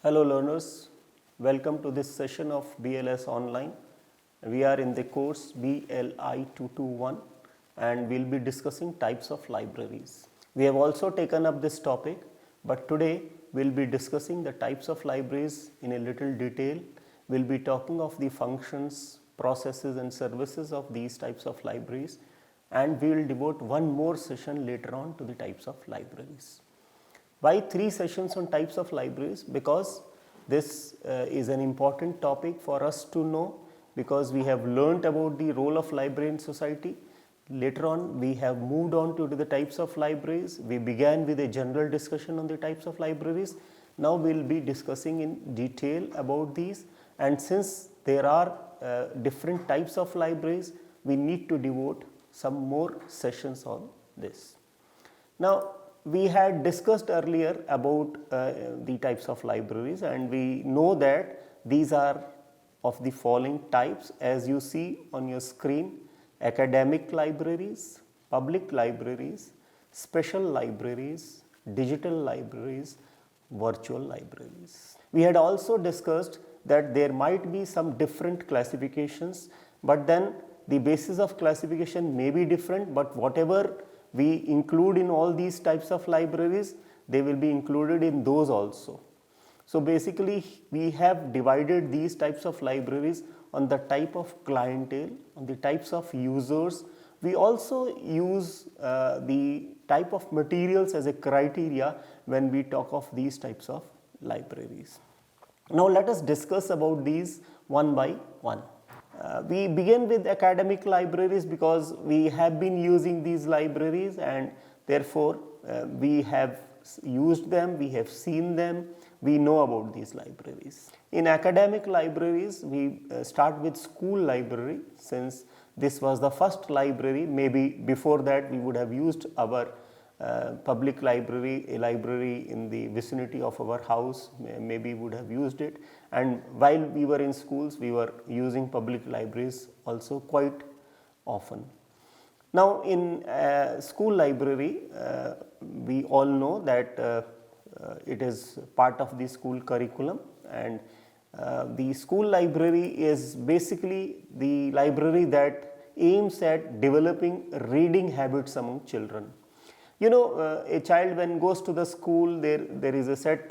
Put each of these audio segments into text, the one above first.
Hello learners, welcome to this session of BLS Online. We are in the course BLI 221 and we will be discussing types of libraries. We have also taken up this topic, but today we will be discussing the types of libraries in a little detail. We will be talking of the functions, processes and services of these types of libraries, and we will devote one more session later on to the types of libraries. Why 3 sessions on types of libraries? Because this is an important topic for us to know, because we have learnt about the role of library in society. Later on we have moved on to the types of libraries. We began with a general discussion on the types of libraries. Now we will be discussing in detail about these, and since there are different types of libraries, we need to devote some more sessions on this. Now, we had discussed earlier about the types of libraries, and we know that these are of the following types as you see on your screen: academic libraries, public libraries, special libraries, digital libraries, virtual libraries. We had also discussed that there might be some different classifications, but then the basis of classification may be different, but whatever we include in all these types of libraries, they will be included in those also. So basically we have divided these types of libraries on the type of clientele, on the types of users. We also use the type of materials as a criteria when we talk of these types of libraries. Now let us discuss about these one by one. We begin with academic libraries because we have been using these libraries, and therefore we have used them, we have seen them, we know about these libraries. In academic libraries, we start with school library, since this was the first library. Maybe before that we would have used our public library, a library in the vicinity of our house, maybe would have used it, and while we were in schools we were using public libraries also quite often. Now in school library, we all know that it is part of the school curriculum, and the school library is basically the library that aims at developing reading habits among children. You know, a child when goes to the school, there is a set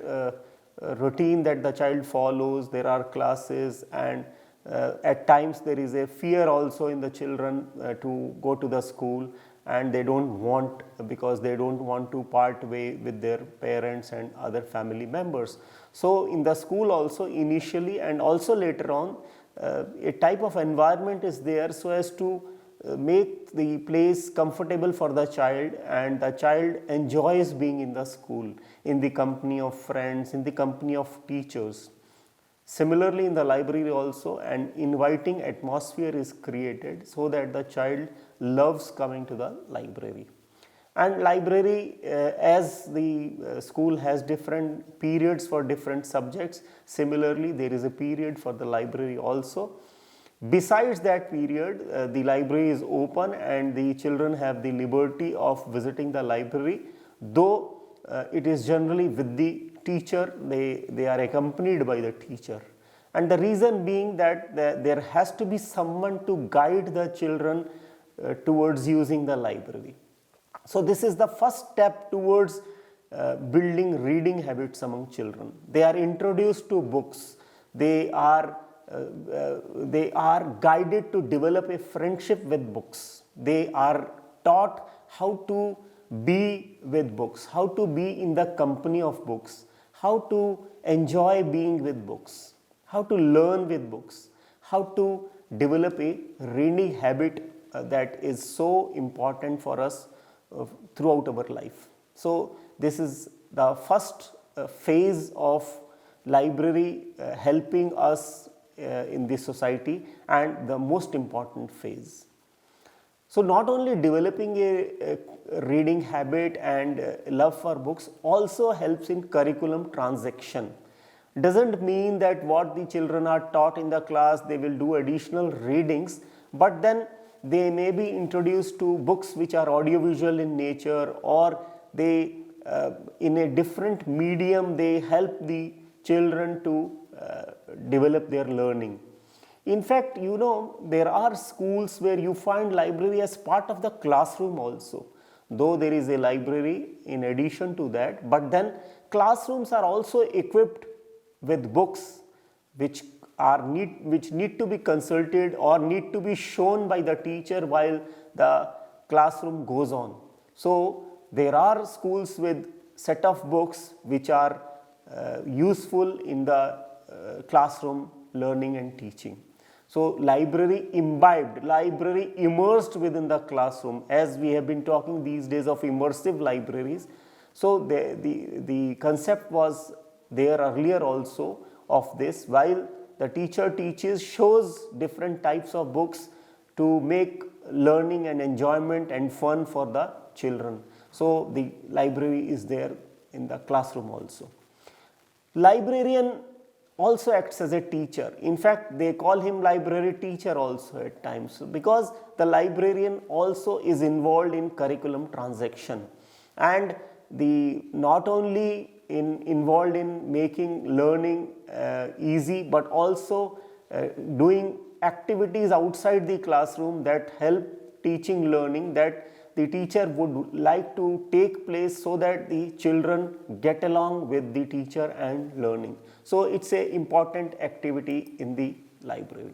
routine that the child follows. There are classes, and at times there is a fear also in the children to go to the school, and they don't want, because they don't want to part way with their parents and other family members. So in the school also initially and also later on, a type of environment is there so as to make the place comfortable for the child, and the child enjoys being in the school, in the company of friends, in the company of teachers. Similarly in the library also an inviting atmosphere is created so that the child loves coming to the library. And library, as the school has different periods for different subjects, similarly there is a period for the library also. Besides that period, the library is open and the children have the liberty of visiting the library, though it is generally with the teacher. They are accompanied by the teacher, and the reason being that there has to be someone to guide the children towards using the library. So this is the first step towards building reading habits among children. They are introduced to books. They are guided to develop a friendship with books. They are taught how to be with books, how to be in the company of books, how to enjoy being with books, how to learn with books, how to develop a reading habit that is so important for us throughout our life. So this is the first phase of library helping us in this society, and the most important phase. So not only developing a reading habit and love for books also helps in curriculum transaction. Doesn't mean that what the children are taught in the class they will do additional readings, but then they may be introduced to books which are audiovisual in nature, or they in a different medium they help the children to develop their learning. In fact, there are schools where you find library as part of the classroom also. Though there is a library in addition to that, but then classrooms are also equipped with books which need to be consulted or need to be shown by the teacher while the classroom goes on. So there are schools with set of books which are useful in the classroom learning and teaching. So library imbibed, library immersed within the classroom, as we have been talking these days of immersive libraries. So the concept was there earlier also of this, while the teacher teaches, shows different types of books to make learning and enjoyment and fun for the children. So the library is there in the classroom also. Librarian also acts as a teacher. In fact, they call him library teacher also at times, because the librarian also is involved in curriculum transaction, and not only involved in making learning easy, but also doing activities outside the classroom that help teaching learning, that the teacher would like to take place so that the children get along with the teacher and learning. So it's an important activity in the library.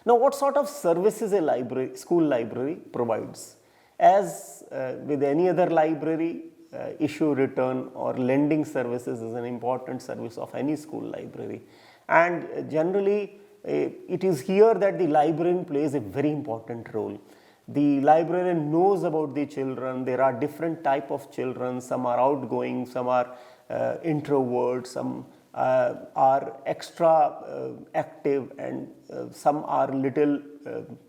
Now, what sort of services a school library provides? As with any other library, issue return or lending services is an important service of any school library, and generally it is here that the librarian plays a very important role. The librarian knows about the children. There are different type of children. Some are outgoing, some are introverts, some are extra active, and some are little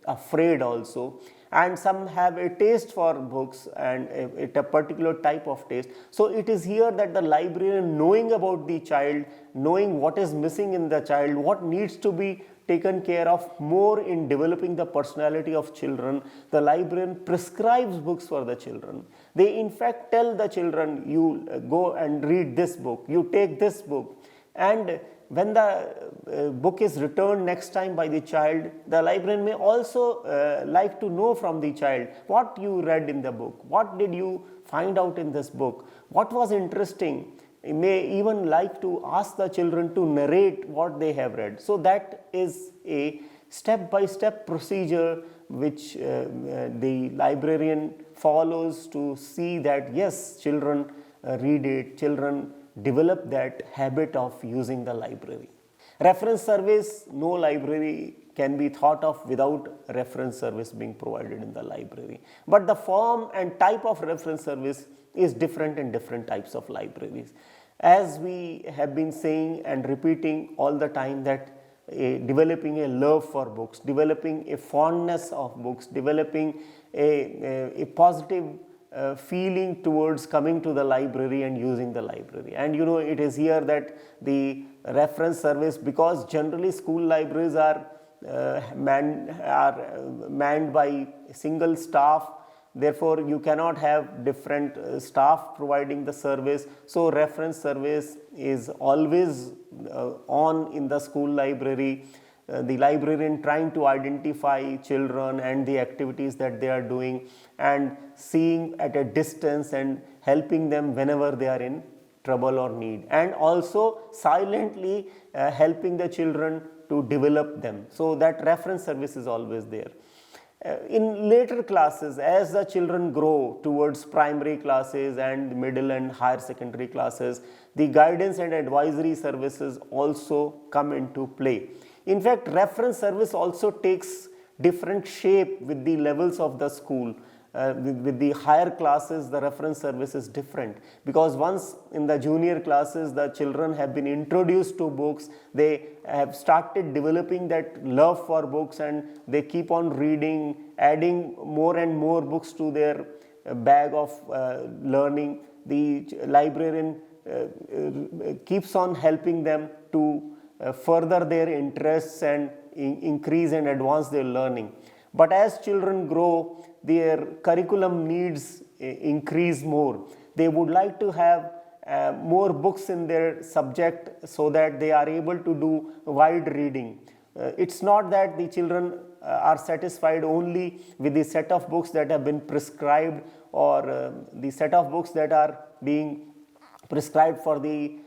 afraid also, and some have a taste for books and a particular type of taste. So it is here that the librarian, knowing about the child, knowing what is missing in the child, what needs to be taken care of more in developing the personality of children, the librarian prescribes books for the children. They in fact tell the children, you go and read this book, you take this book, and when the book is returned next time by the child, the librarian may also like to know from the child what you read in the book, what did you find out in this book, what was interesting. You may even like to ask the children to narrate what they have read. So that is a step-by-step procedure which the librarian follows to see that yes, children read it, children develop that habit of using the library. Reference service, no library can be thought of without reference service being provided in the library. But the form and type of reference service is different in different types of libraries. As we have been saying and repeating all the time that developing a love for books, developing a fondness of books, developing a positive feeling towards coming to the library and using the library. And it is here that the reference service, because generally school libraries are manned by a single staff, therefore you cannot have different staff providing the service. So reference service is always on in the school library. The librarian trying to identify children and the activities that they are doing, and seeing at a distance and helping them whenever they are in trouble or need, and also silently helping the children to develop them. So that reference service is always there. In later classes, as the children grow towards primary classes and middle and higher secondary classes, the guidance and advisory services also come into play. In fact, reference service also takes different shape with the levels of the school. With the higher classes, the reference service is different, because once in the junior classes the children have been introduced to books, they have started developing that love for books, and they keep on reading, adding more and more books to their bag of learning. The librarian keeps on helping them to further their interests and increase and advance their learning. But as children grow, their curriculum needs increase more. They would like to have more books in their subject so that they are able to do wide reading. It's not that the children are satisfied only with the set of books that have been prescribed, or the set of books that are being prescribed for the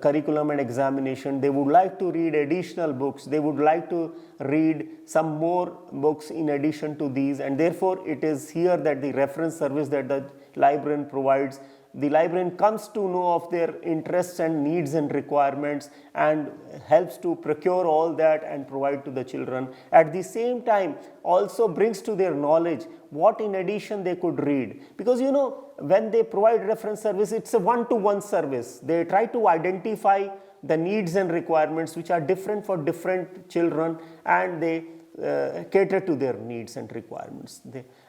curriculum and examination. They would like to read additional books. They would like to read some more books in addition to these, and therefore it is here that the reference service that the librarian provides, the librarian comes to know of their interests and needs and requirements and helps to procure all that and provide to the children. At the same time, also brings to their knowledge what in addition they could read, because when they provide reference service, it's a one-to-one service. They try to identify the needs and requirements which are different for different children, and they cater to their needs and requirements.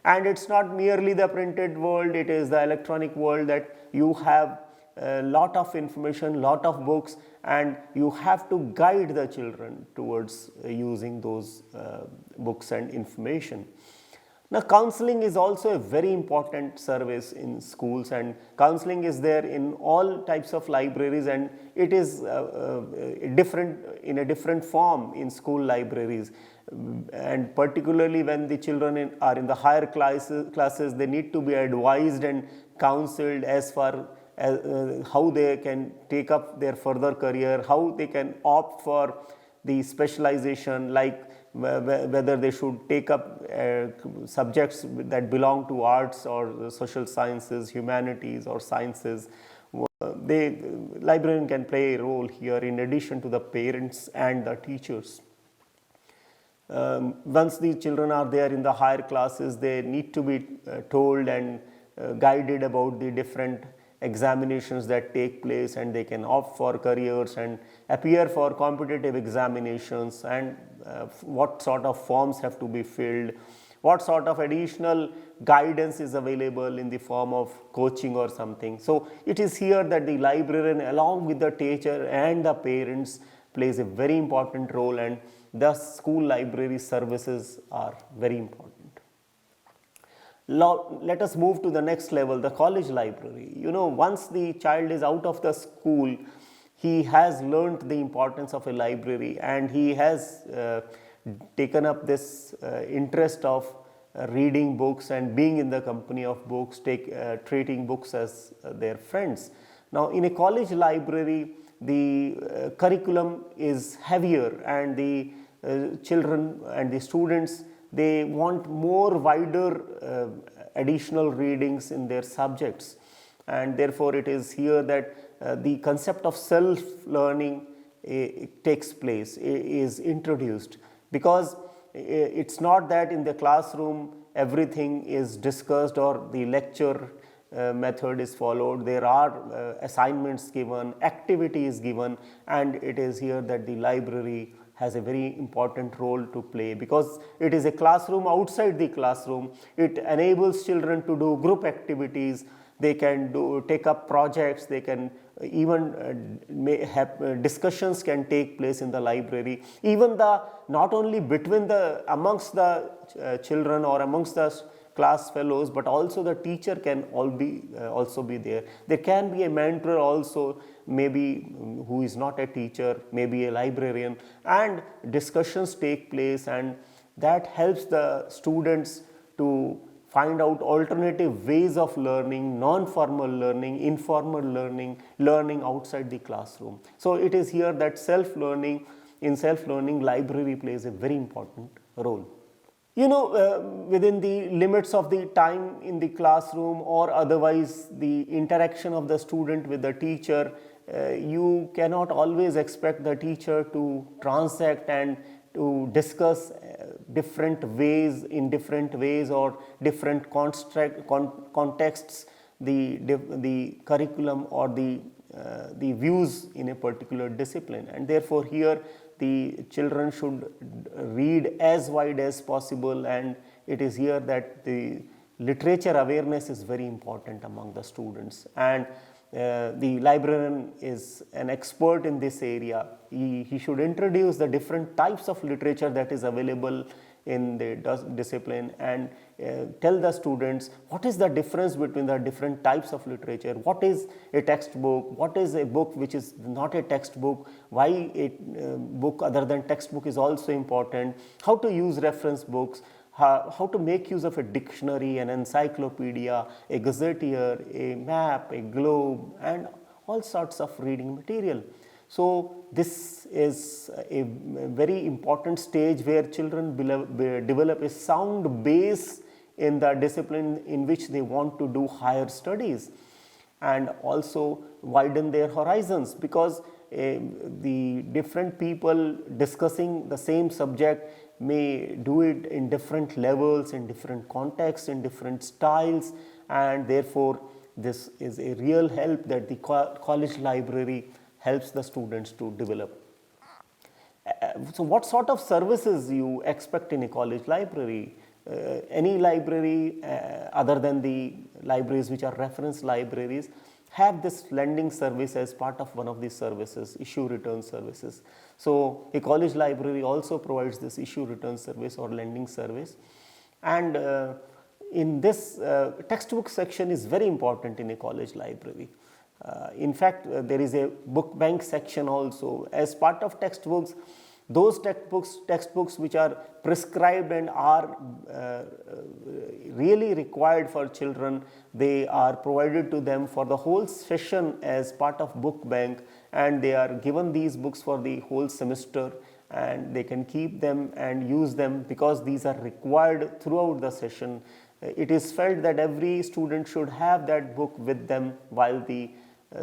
And it's not merely the printed world, it is the electronic world that you have a lot of information, lot of books, and you have to guide the children towards using those books and information. Now, counseling is also a very important service in schools, and counseling is there in all types of libraries, and it is in a different form in school libraries. And particularly when the children are in the higher classes, they need to be advised and counseled as far as how they can take up their further career, how they can opt for the specialization, like whether they should take up subjects that belong to arts or social sciences, humanities or sciences. The librarian can play a role here in addition to the parents and the teachers. Once the children are there in the higher classes, they need to be told and guided about the different examinations that take place, and they can opt for careers and appear for competitive examinations, and what sort of forms have to be filled, what sort of additional guidance is available in the form of coaching or something. So it is here that the librarian, along with the teacher and the parents, plays a very important role, and thus school library services are very important. Let us move to the next level, the college library. Once the child is out of the school, he has learnt the importance of a library, and he has taken up this interest of reading books and being in the company of books, treating books as their friends. Now, in a college library, the curriculum is heavier, and the children and the students, they want more wider additional readings in their subjects, and therefore it is here that the concept of self-learning takes place, is introduced, because it's not that in the classroom everything is discussed or the lecture method is followed. There are assignments given, activities given, and it is here that the library has a very important role to play, because it is a classroom outside the classroom. It enables children to do group activities, they can take up projects, they can even have discussions can take place in the library. Even not only amongst the children or amongst the class fellows, but also the teacher can also be there. There can be a mentor also, maybe who is not a teacher, maybe a librarian, and discussions take place, and that helps the students to find out alternative ways of learning, non-formal learning, informal learning outside the classroom. So it is here that in self-learning, library plays a very important role. Within the limits of the time in the classroom or otherwise the interaction of the student with the teacher, you cannot always expect the teacher to transact and to discuss different ways or different contexts, the curriculum or the views in a particular discipline, and therefore here the children should read as wide as possible, and it is here that the literature awareness is very important among the students, and the librarian is an expert in this area. He should introduce the different types of literature that is available in the discipline and tell the students what is the difference between the different types of literature, what is a textbook, what is a book which is not a textbook, why a book other than textbook is also important, how to use reference books, how to make use of a dictionary, an encyclopedia, a gazetteer, a map, a globe, and all sorts of reading material. So this is a very important stage where children develop a sound base in the discipline in which they want to do higher studies, and also widen their horizons, because the different people discussing the same subject may do it in different levels, in different contexts, in different styles, and therefore this is a real help that the college library helps the students to develop. So what sort of services you expect in a college library? Any library other than the libraries which are reference libraries have this lending service as part of one of these services, issue return services. So a college library also provides this issue return service or lending service, and in this textbook section is very important in a college library. In fact, there is a book bank section also as part of textbooks. Those textbooks which are prescribed and are really required for children, they are provided to them for the whole session as part of book bank, and they are given these books for the whole semester, and they can keep them and use them because these are required throughout the session. It is felt that every student should have that book with them while the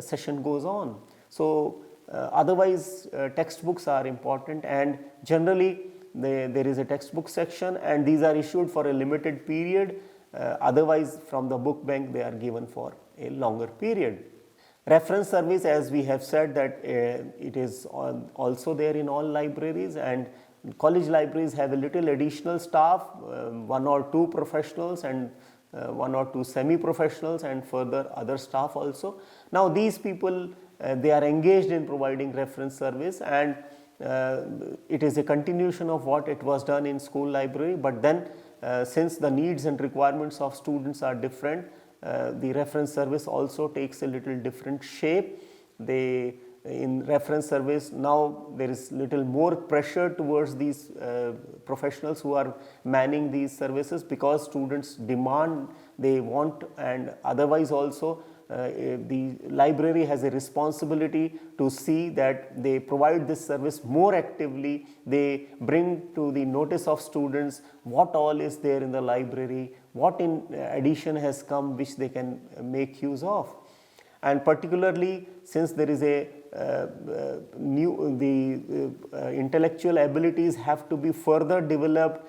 session goes on. So otherwise textbooks are important, and generally there is a textbook section, and these are issued for a limited period. Otherwise from the book bank they are given for a longer period. Reference service, as we have said, that it is also there in all libraries, and college libraries have a little additional staff, 1 or 2 professionals and 1 or 2 semi-professionals, and further other staff also. Now these people they are engaged in providing reference service, and it is a continuation of what it was done in school library, but then since the needs and requirements of students are different, the reference service also takes a little different shape. In reference service now there is little more pressure towards these professionals who are manning these services, because students demand, they want, and otherwise also the library has a responsibility to see that they provide this service more actively. They bring to the notice of students what all is there in the library, what in addition has come which they can make use of. And particularly since there is a intellectual abilities have to be further developed,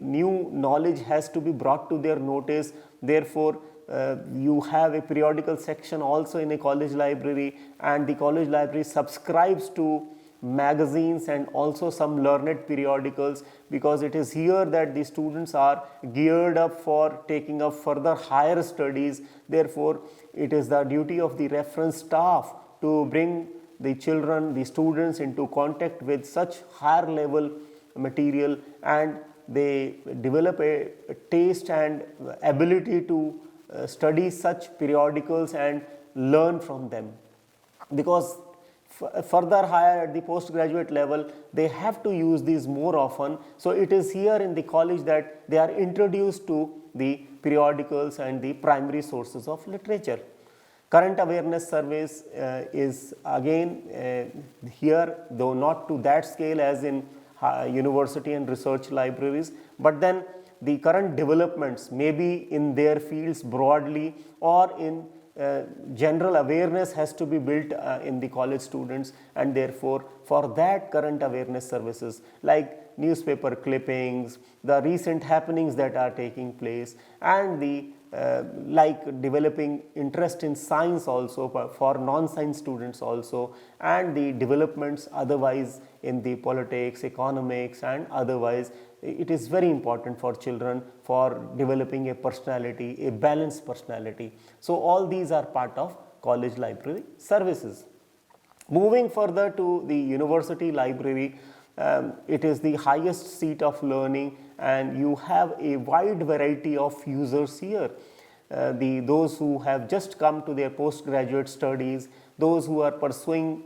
new knowledge has to be brought to their notice. Therefore you have a periodical section also in a college library, and the college library subscribes to magazines and also some learned periodicals, because it is here that the students are geared up for taking up further higher studies. Therefore it is the duty of the reference staff to bring the children, the students, into contact with such higher level material, and they develop a taste and ability to study such periodicals and learn from them, because further higher at the postgraduate level they have to use these more often. So it is here in the college that they are introduced to the periodicals and the primary sources of literature. Current awareness service is again here, though not to that scale as in university and research libraries, but then the current developments may be in their fields broadly, or in general awareness has to be built in the college students, and therefore for that current awareness services like newspaper clippings, the recent happenings that are taking place, and the like developing interest in science also for non-science students also, and the developments otherwise in the politics, economics, and otherwise. It is very important for children for developing a personality, a balanced personality. So all these are part of college library services. Moving further to the university library, it is the highest seat of learning, and you have a wide variety of users here. Those who have just come to their postgraduate studies, those who are pursuing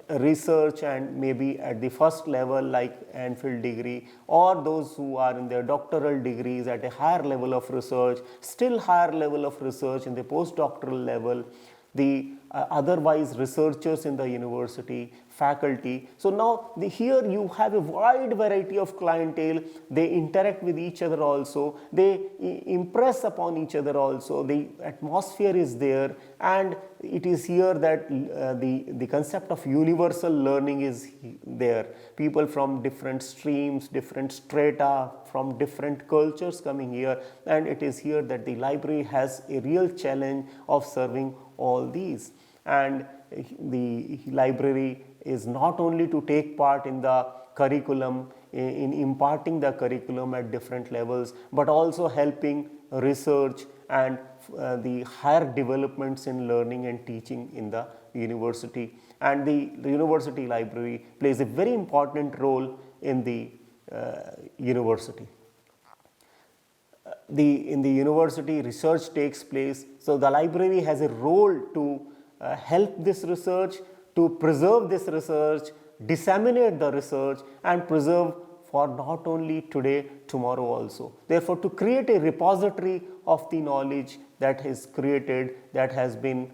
research and maybe at the first level like MPhil degree, or those who are in their doctoral degrees at a higher level of research, still higher level of research in the postdoctoral level, the otherwise researchers in the university, faculty. So now here you have a wide variety of clientele. They interact with each other also, they impress upon each other also, the atmosphere is there, and it is here that the concept of universal learning is there. People from different streams, different strata, from different cultures coming here, and it is here that the library has a real challenge of serving all these. And the library is not only to take part in the curriculum, in imparting the curriculum at different levels, but also helping research and the higher developments in learning and teaching in the university. And the university library plays a very important role in the university. In the university, research takes place, so the library has a role to help this research, to preserve this research, disseminate the research, and preserve for not only today, tomorrow also. Therefore, to create a repository of the knowledge that is created, that has been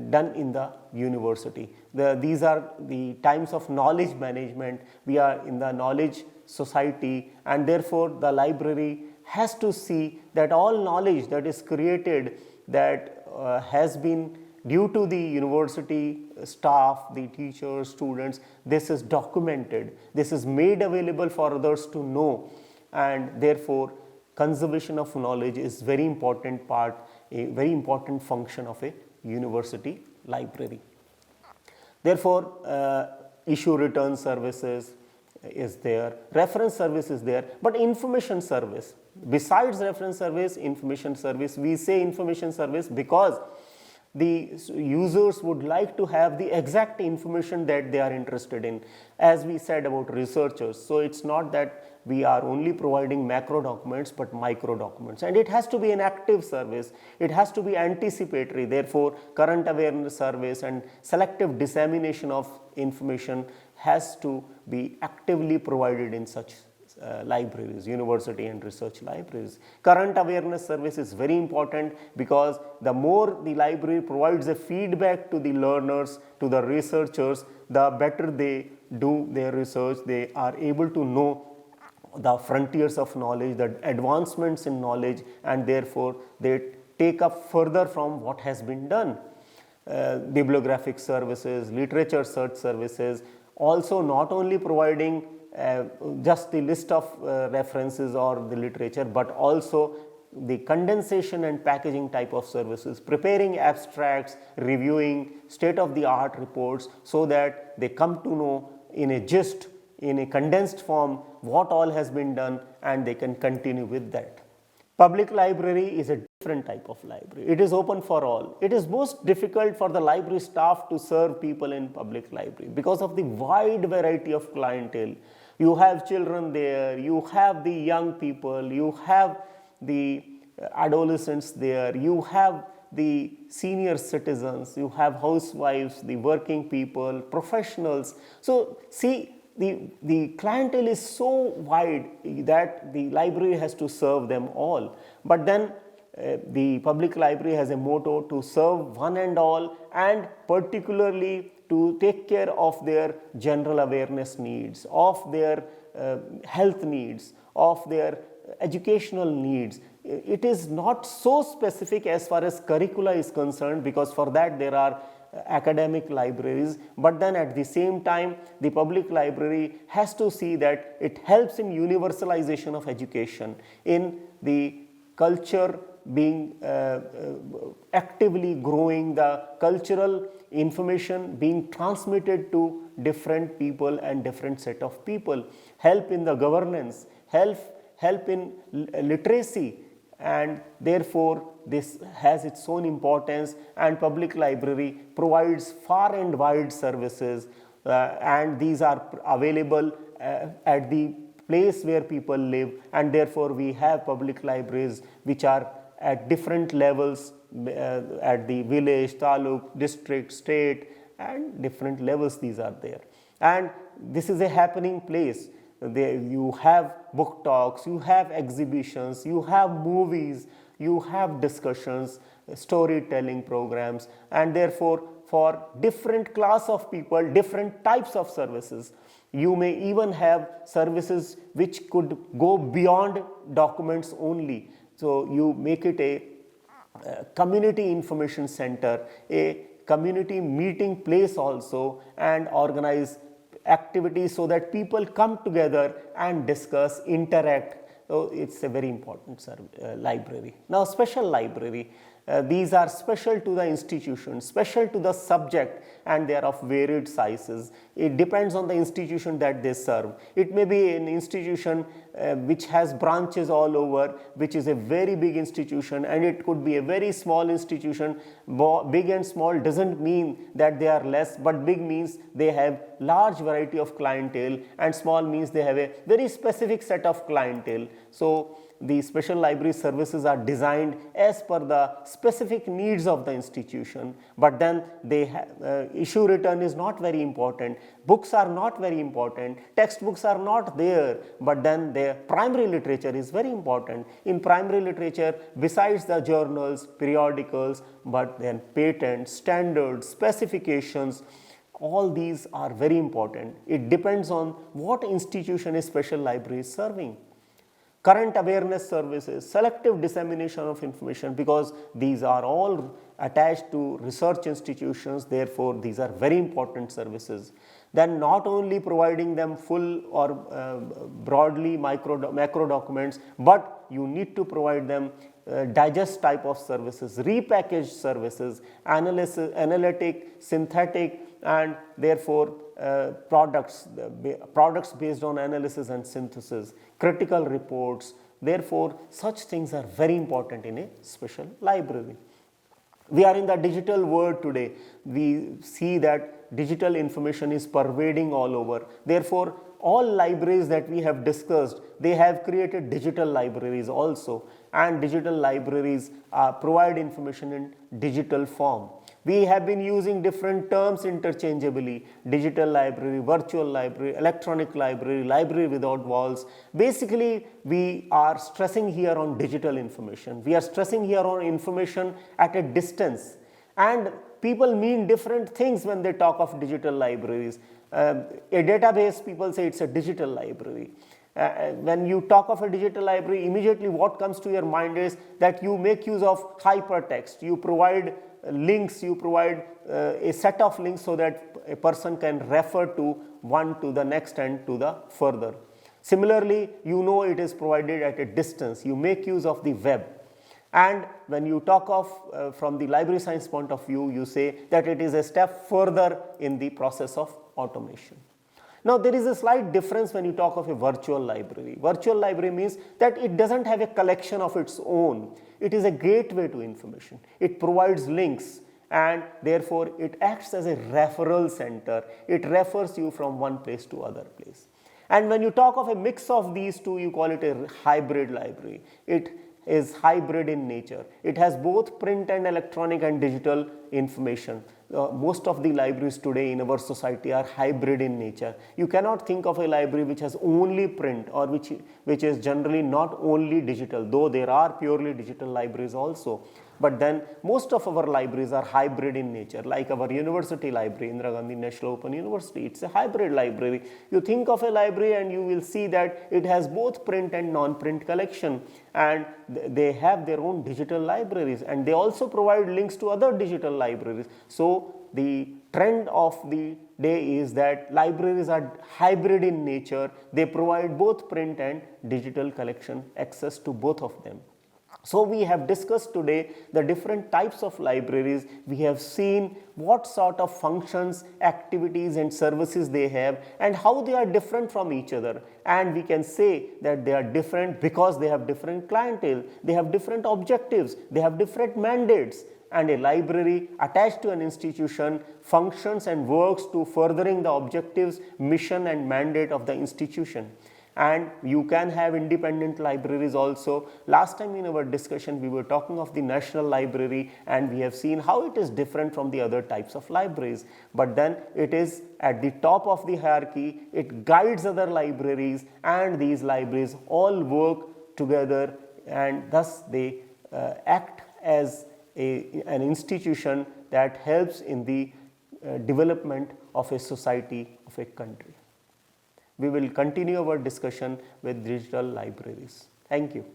done in the university. These are the times of knowledge management. We are in the knowledge society, and therefore the library has to see that all knowledge that is created, that has been due to the university staff, the teachers, students, this is documented, this is made available for others to know, and therefore conservation of knowledge is very important part, a very important function of a university library. Therefore, issue return services is there, reference service is there, but information service, besides reference service, information service, we say information service because the users would like to have the exact information that they are interested in, as we said about researchers. So it's not that we are only providing macro documents but micro documents, and it has to be an active service, it has to be anticipatory. Therefore, current awareness service and selective dissemination of information has to be actively provided in such libraries, university and research libraries. Current awareness service is very important because the more the library provides a feedback to the learners, to the researchers, the better they do their research, they are able to know the frontiers of knowledge, the advancements in knowledge, and therefore they take up further from what has been done. Bibliographic services, literature search services, also not only providing just the list of references or the literature, but also the condensation and packaging type of services, preparing abstracts, reviewing state-of-the-art reports, so that they come to know in a gist, in a condensed form, what all has been done, and they can continue with that. Public library is a different type of library. It is open for all. It is most difficult for the library staff to serve people in public library because of the wide variety of clientele. You have children there, you have the young people, you have the adolescents there, you have the senior citizens, you have housewives, the working people, professionals. So see, the clientele is so wide that the library has to serve them all. But then the public library has a motto to serve one and all, and particularly to take care of their general awareness needs, of their health needs, of their educational needs. It is not so specific as far as curricula is concerned, because for that there are academic libraries, but then at the same time the public library has to see that it helps in universalization of education, in the culture being actively growing, the cultural information being transmitted to different people and different set of people, help in the governance, help in literacy, and therefore this has its own importance. And public library provides far and wide services and these are available at the place where people live, and therefore we have public libraries which are at different levels, at the village, taluk, district, state, and different levels these are there. And this is a happening place. You have book talks, you have exhibitions, you have movies, you have discussions, storytelling programs, and therefore for different class of people, different types of services. You may even have services which could go beyond documents only. So you make it a community information center, a community meeting place also, and organize activities so that people come together and discuss, interact. So it's a very important library. Now, special library. These are special to the institution, special to the subject, and they are of varied sizes. It depends on the institution that they serve. It may be an institution which has branches all over, which is a very big institution, and it could be a very small institution. Big and small doesn't mean that they are less, but big means they have large variety of clientele, and small means they have a very specific set of clientele. So the special library services are designed as per the specific needs of the institution, but then they issue return is not very important, books are not very important, textbooks are not there, but then their primary literature is very important. In primary literature, besides the journals, periodicals, but then patents, standards, specifications, all these are very important. It depends on what institution a special library is serving. Current awareness services, selective dissemination of information, because these are all attached to research institutions, therefore these are very important services. Then not only providing them full or broadly macro documents, but you need to provide them digest type of services, repackaged services, analytic, synthetic, and therefore products based on analysis and synthesis, critical reports. Therefore, such things are very important in a special library. We are in the digital world today. We see that digital information is pervading all over. Therefore, all libraries that we have discussed, they have created digital libraries also, and digital libraries provide information in digital form. We have been using different terms interchangeably: digital library, virtual library, electronic library, library without walls. Basically, we are stressing here on digital information. We are stressing here on information at a distance, and people mean different things when they talk of digital libraries. A database, people say it's a digital library. When you talk of a digital library, immediately what comes to your mind is that you make use of hypertext. You provide links, you provide a set of links so that a person can refer to one to the next and to the further. Similarly, you know it is provided at a distance. You make use of the web. And when you talk of from the library science point of view, you say that it is a step further in the process of automation. Now, there is a slight difference when you talk of a virtual library. Virtual library means that it doesn't have a collection of its own. It is a gateway to information. It provides links, and therefore it acts as a referral center. It refers you from one place to other place. And when you talk of a mix of these two, you call it a hybrid library. It is hybrid in nature. It has both print and electronic and digital information. Most of the libraries today in our society are hybrid in nature. You cannot think of a library which has only print, or which is generally not only digital, though there are purely digital libraries also. But then most of our libraries are hybrid in nature, like our university library, Indira Gandhi National Open University. It's a hybrid library. You think of a library and you will see that it has both print and non-print collection, and they have their own digital libraries, and they also provide links to other digital libraries. So the trend of the day is that libraries are hybrid in nature. They provide both print and digital collection access to both of them. So we have discussed today the different types of libraries. We have seen what sort of functions, activities and services they have, and how they are different from each other. And we can say that they are different because they have different clientele, they have different objectives, they have different mandates, and a library attached to an institution functions and works to furthering the objectives, mission and mandate of the institution. And you can have independent libraries also. Last time in our discussion we were talking of the National Library, and we have seen how it is different from the other types of libraries, but then it is at the top of the hierarchy, it guides other libraries, and these libraries all work together, and thus they act as an institution that helps in the development of a society, of a country. We will continue our discussion with digital libraries. Thank you.